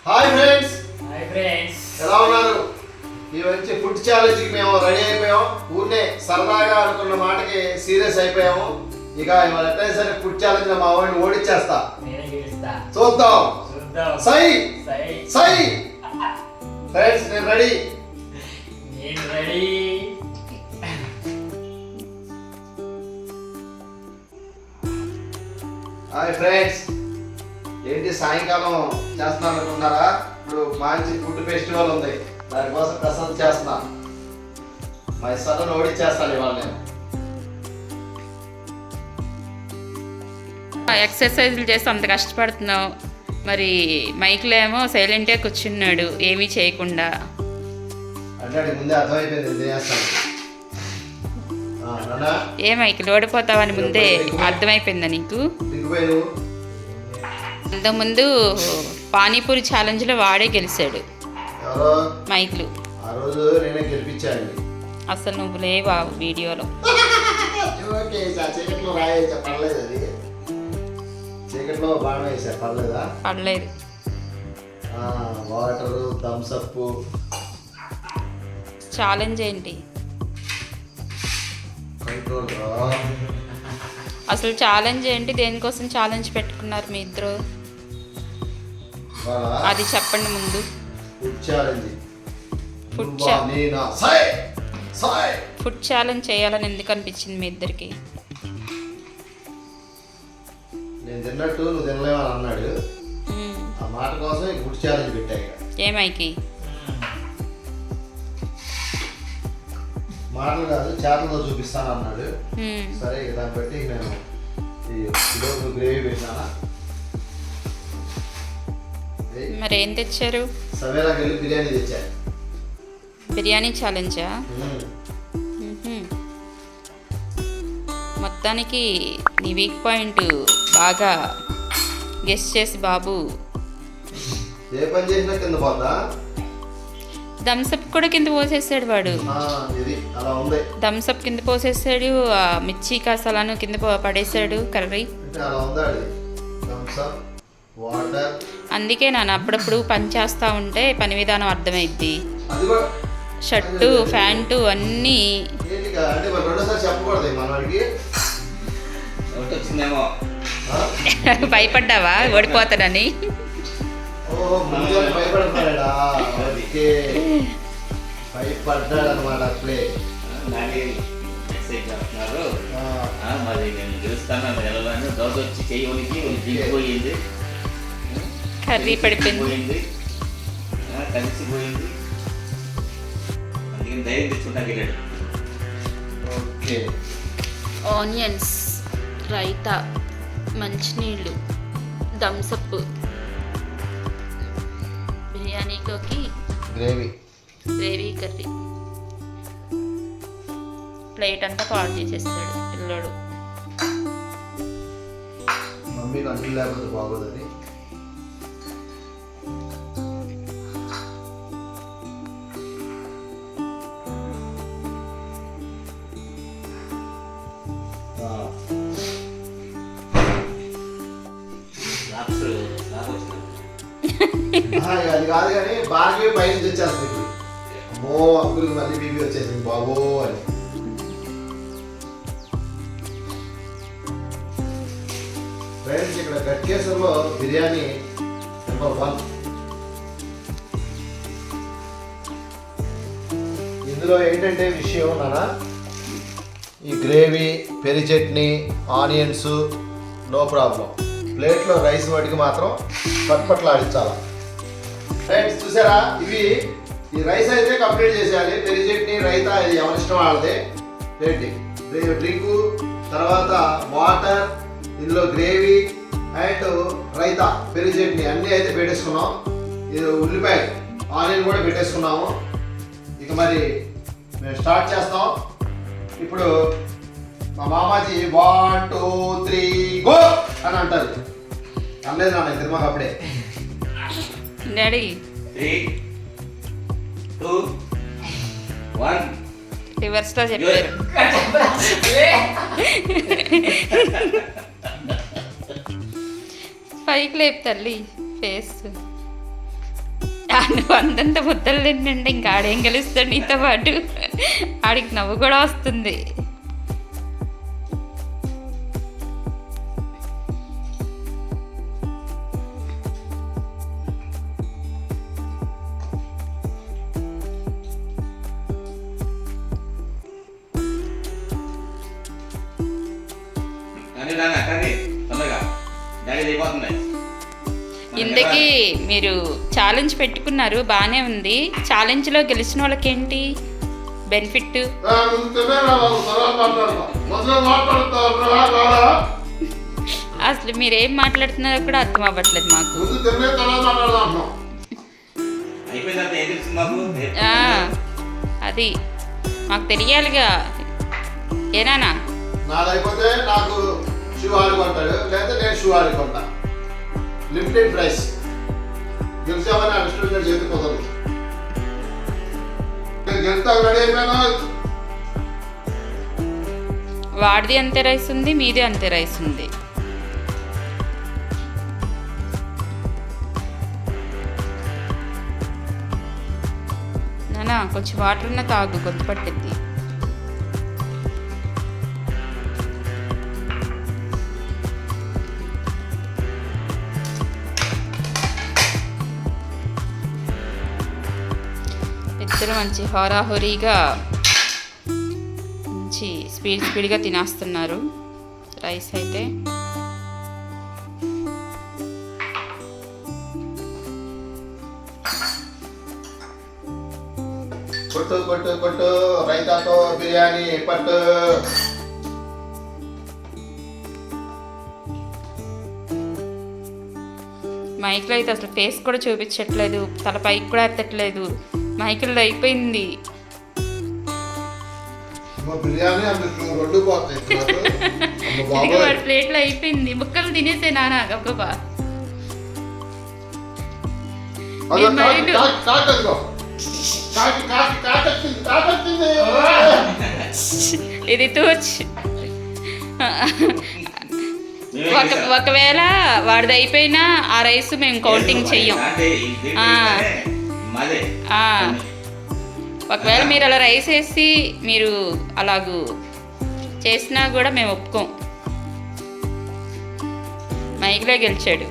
Hi friends, hi friends, ఎలా ఉన్నారు? ఈ వచ్చి ఫుడ్ ఛాలెంజ్కి మేము రెడీ అయిపోయాం. ఊరినే సరదాగా అనుకున్న మాటకి సీరియస్ అయిపోయాము. ఇక ఇవాళ ఎట్లయినా సరే ఫుడ్ ఛాలెంజ్ మా వాడిని ఓడించేస్తా. చూద్దాం. సై సై ఫ్రెండ్స్, నేను రెడీ. హాయ్ ఫ్రెండ్స్, ఏంటి సాయంకాలం చేస్తున్నాను అనుకుంటున్నారా? ఇప్పుడు మంచి ఫుడ్ ఫెస్టివల్ ఉంది, దానికోసం కసరత్తు చేస్తున్నా. మా సదను ఓడించేస్తాను ఇవాళ నేను. ఎక్సర్సైజులు చేసి అంత కష్టపడుతున్నావు, మరి మైక్లో ఏమో సైలెంట్గా కూర్చున్నాడు ఏమీ చేయకుండా. అంటే ముందే అర్థమైపోయింది చేస్తాను. ఏ మైకిల్ ఓడిపోతావని ముందే అర్థమైపోయిందా నీకు? అంతకుముందు పానీపూరి ఛాలెంజ్లో వాడే గెలిచాడు మైకిల్. ఆ రోజు నేనే గెలిపించాను. అసలు నువ్వు లేవా వీడియోలో? చీకట్లో రాయేసా, పర్లేదు. అది చీకట్లో బాగా వేసా, పర్లేదా? పర్లేదు. Water, Thums up. ఛాలెంజ్ ఏంటి అసలు? ఛాలెంజ్ ఏంటి? దేనికోసం ఛాలెంజ్ పెట్టుకున్నారు మీ ఇద్దరు? అది చెప్పండి ముందు. ఫుడ్ ఛాలెంజ్ చేయాలని ఎందుకు అనిపించింది మీ ఇద్దరికి? నేను తిన్నట్టు నువ్వు తినలేవని అన్నాడు. ఆ మాట కోసం ఫుడ్ ఛాలెంజ్ పెట్టాయి. ఏమైకి మాటలు కాదు, చేతలతో చూపిస్తాను అన్నాడు. సరే, దాన్ని బట్టి నేను ఈరోజు గ్రేవీ పెట్టినా. మరి ఏం తెచ్చారు? సవేరాకి వెళ్ళి బిర్యానీ తెచ్చారు. బిర్యానీ ఛాలెంజా? మొత్తానికి నీ వీక్ పాయింట్ బాగా గెస్ చేసి బాబు. ఏ పని చేసినా కింద పోతా. థమ్స్అప్ కూడా కింద పోసేసాడు వాడు. థమ్స్అప్ కింద పోసేసాడు, మిర్చి కసాలను కింద పడేసాడు, కర్రీ. అందుకే నాన్న అప్పుడప్పుడు పని చేస్తూ ఉంటే పని విధానం అర్థమైద్ది. షర్టు, ప్యాంటు అన్నీ. భయపడ్డావా ఓడిపోతానని? భయపడ్డాడనమాట అప్పుడే. మరి నేను గెలుస్తాను గెలవాను. దోశ వచ్చి చేయడానికి దిగిపోయింది, కర్రీ పడిపోయింది, కలిసిపోయింది. అందుకని ధైర్యం తెచ్చుకుంటా వెళ్ళాడు. ఓకే. ఆనియన్స్, రైతా, మంచినీళ్ళు, థమ్స్అప్, బిర్యానీలోకి గ్రేవీ కర్రీ. ప్లేట్ అంతా పాడు చేసేస్తాడు పిల్లడు. మమ్మీ కంటి లేకపోతే బాగోదని. అది కాదు కానీ బాగా పైన వచ్చేస్తుంది. అమ్మో అంకుల్ మళ్ళీ బీబీ వచ్చేసింది బాబో అని. ఫ్రెండ్స్, ఇక్కడ గట్కేశ్వర్లో బిర్యానీ నెంబర్ 1. ఇందులో ఏంటంటే విషయం నాన్న, ఈ గ్రేవీ, పెరి చట్నీ, ఆనియన్స్ నో ప్రాబ్లం. ప్లేట్లో రైస్ వాటికి మాత్రం పట్పట్లాడించాలి. ఫ్రెండ్స్ చూసారా, ఇవి ఈ రైస్ అయితే కంప్లీట్ చేసేయాలి. పెరి చట్నీ, రైతా ఇది ఎవరిష్టం వాళ్ళదే. ఏంటి డ్రింకు, తర్వాత వాటర్, ఇందులో gravy and raita, peri chutney అన్నీ అయితే పెట్టేసుకున్నాం. ఇది ఉల్లిపాయ, ఆనియన్ కూడా పెట్టేసుకున్నాము. ఇక మరి మేము స్టార్ట్ చేస్తాం. ఇప్పుడు మా మామాజీ 1 2 3 గో అని అంటారు. అనలేదు నాన్న తిరుమల అప్పుడే. డాడీ 3 2 1 రివర్స్లో చెప్పారు. పైకి లేపు తల్లి ఫేస్. నువ్వు అంతంత ముద్దలు తింటే ఇంకా ఆడేం గెలుస్తాడు నీతో పాటు. ఆడికి నవ్వు కూడా వస్తుంది. కానీ నాన్న కానీ తొందరగా డాడీ అయిపోతుంది. ఇంతకీ మీరు ఛాలెంజ్ పెట్టుకున్నారు, బాగానే ఉంది. ఛాలెంజ్లో గెలిచిన వాళ్ళకేంటి బెనిఫిట్? అసలు మీరేం మాట్లాడుతున్నారో కూడా అర్థం అవ్వట్లేదు మాకు. అయిపోయిన తర్వాత ఏం తెలుస్తుంది మాకు? ఆ, అది మాకు తెలియాలిగా. ఏనానా నాదైపోతే నాకు షూ ఆడుకుంటాడు, లేదా నేను షూ ఆడుకుంటా. Limited price. గెలిచామని అనిష్టం చేతిపోతుంది. గెలుస్తా రెడీ అయిపోయినా. వాడిది అంతే రైస్ ఉంది, మీది అంతే రైస్ ఉంది. నానా కొంచెం వాటర్ ఉన్న తాగు, గొంతు పట్టిద్ది. ఇద్దరు మంచి హోరాహోరీగా మంచి స్పీడ్గా తినేస్తున్నారు రైస్ అయితే. కొట్టు కొట్టు కొట్టు రైతాతో బిర్యానీ పట్టు. మైక్లో అయితే అసలు ఫేస్ కూడా చూపించట్లేదు, తల పైకి కూడా ఎత్తట్లేదు. మైకిల్లో అయిపోయింది. బిర్యానీ రెండు పోతాయి. ఇది వాడి ప్లేట్లో అయిపోయింది. ముక్కలు తినేసే నానా గబగబా. ఇది తూచ్. ఒకవేళ వాడిది అయిపోయినా ఆ రైస్ మేము కౌంటింగ్ చెయ్యం. ఒకవేళ మీరు అలా రైస్ వేసి మీరు అలాగూ చేసినా కూడా మేము ఒప్పుకోం. మైక్లో గెలిచాడు.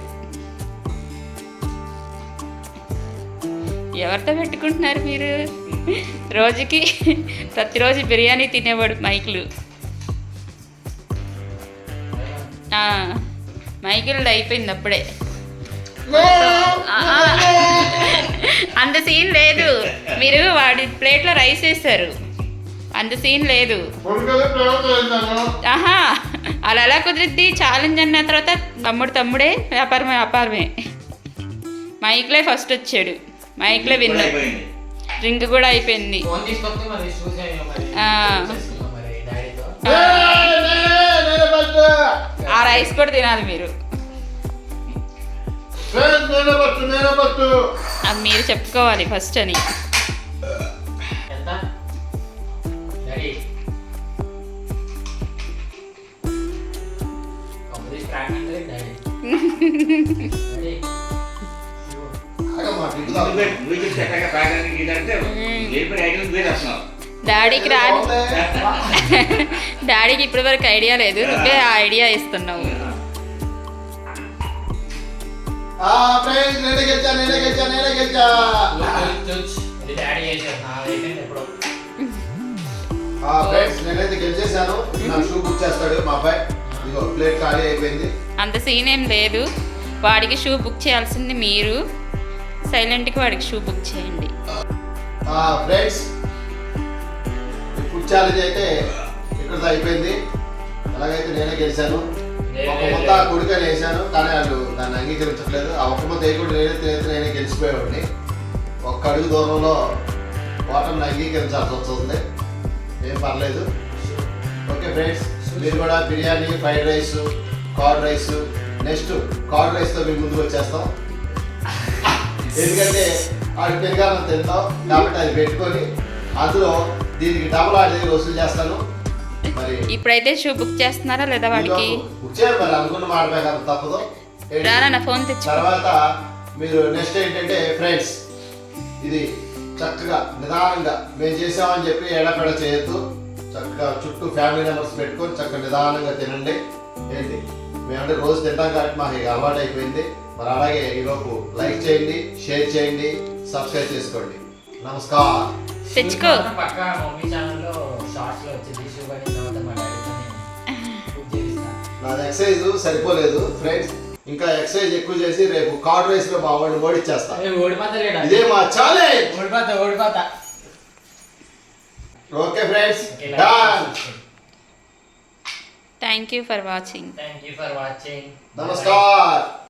ఎవరితో పెట్టుకుంటున్నారు మీరు? రోజుకి ప్రతిరోజు బిర్యానీ తినేవాడు మైకిల్. మైకిల్ అయిపోయింది అప్పుడే. అంత సీన్ లేదు. మీరు వాడి ప్లేట్లో రైస్ వేస్తారు, అంత సీన్ లేదు. ఆహా, అలా ఎలా కుదిరిద్ది? ఛాలెంజ్ అన్న తర్వాత తమ్ముడే, వ్యాపారమే. మైక్లే ఫస్ట్ వచ్చాడు, మైక్లే విన్. డ్రింక్ కూడా అయిపోయింది. ఆ రైస్ కూడా తినాలి మీరు. అది మీరు చెప్పుకోవాలి ఫస్ట్ అని. డాడీకి డాడీకి ఇప్పటి వరకు ఐడియా లేదు, నువ్వే ఆ ఐడియా ఇస్తున్నావు. నేనైతే గెలిచేసాను. నాకు షూ బుక్ చేస్తాడు మా అబ్బాయి. ఇదిగో ప్లేట్ ఖాళీ అయిపోయింది. అంత సీన్ ఏం లేదు. వాడికి షూ బుక్ చేయాల్సింది మీరు. సైలెంట్కి వాడికి షూ బుక్ చేయండి. ఫ్రెండ్స్, ఫుడ్ ఛాలెంజ్ అయితే ఇక్కడ అయిపోయింది. అలాగైతే నేనే గెలిచాను. ఒక ముద్ద కొడుకని వేసాను, కానీ వాళ్ళు దాన్ని అంగీకరించట్లేదు. ఆ ఒక్క ముద్ద వేయకుండా నేనే గెలిచిపోయేవాడిని. ఒక్క అడుగు దూరంలో ఓటమిని అంగీకరించాల్సి వస్తుంది. ఏం పర్లేదు. ఓకే ఫ్రెండ్స్, మీరు కూడా biryani, fried rice, curd rice, next curd రైస్తో మేము ముందుకు వచ్చేస్తాం. ఎందుకంటే ఆడి పెరుగానం తింటాం కాబట్టి అది పెట్టుకొని అందులో దీనికి డబుల్ ఆడి దగ్గర వసూలు చేస్తాను. మరి ఇప్పుడైతే షూ బుక్ చేస్తున్నారా లేదా వాడికి? బుక్ చేయాలి మరి, అనుకున్న మాట ప్రకారం తప్పదు. రానా ఫోన్ తెచ్చు. తర్వాత మీరు నెక్స్ట్ ఏంటంటే ఫ్రెండ్స్, ఇది చక్కగా నిదానంగా మేము చేసామని చెప్పి ఎడపెడ చేయొద్దు. చక్కగా చుట్టూ ఫ్యామిలీ మెంబర్స్ పెట్టుకొని చక్కగా నిదానంగా తినండి. ఏంటి మేమంటే రోజు తింటాం కాబట్టి మాకు ఇక అలవాటు అయిపోయింది. మరి అలాగే ఈలోపు లైక్ చేయండి, షేర్ చేయండి, సబ్స్క్రైబ్ చేసుకోండి. నమస్కారం. తెచ్చుకో. పక్క మమ్మీ ఛానల్లో షార్ట్స్ లో వచ్చింది షూ పడిన తర్వాత మా డాడీతో కుక్ చేపిస్తాను. నాది ఎక్సర్సైజ్ సరిపోలేదు ఫ్రెండ్స్. ఇంకా ఎక్సర్సైజ్ ఎక్కువ చేసి రేపు కార్డ్ రేస్ లో మా వాడిని ఓడిచ్చేస్తా. ఓడిపోతా ఇదే మా ఛాలెంజ్. ఓడిపోతా okay friends, Okay, done. Thank you for watching. Thank you for watching. నమస్కారం.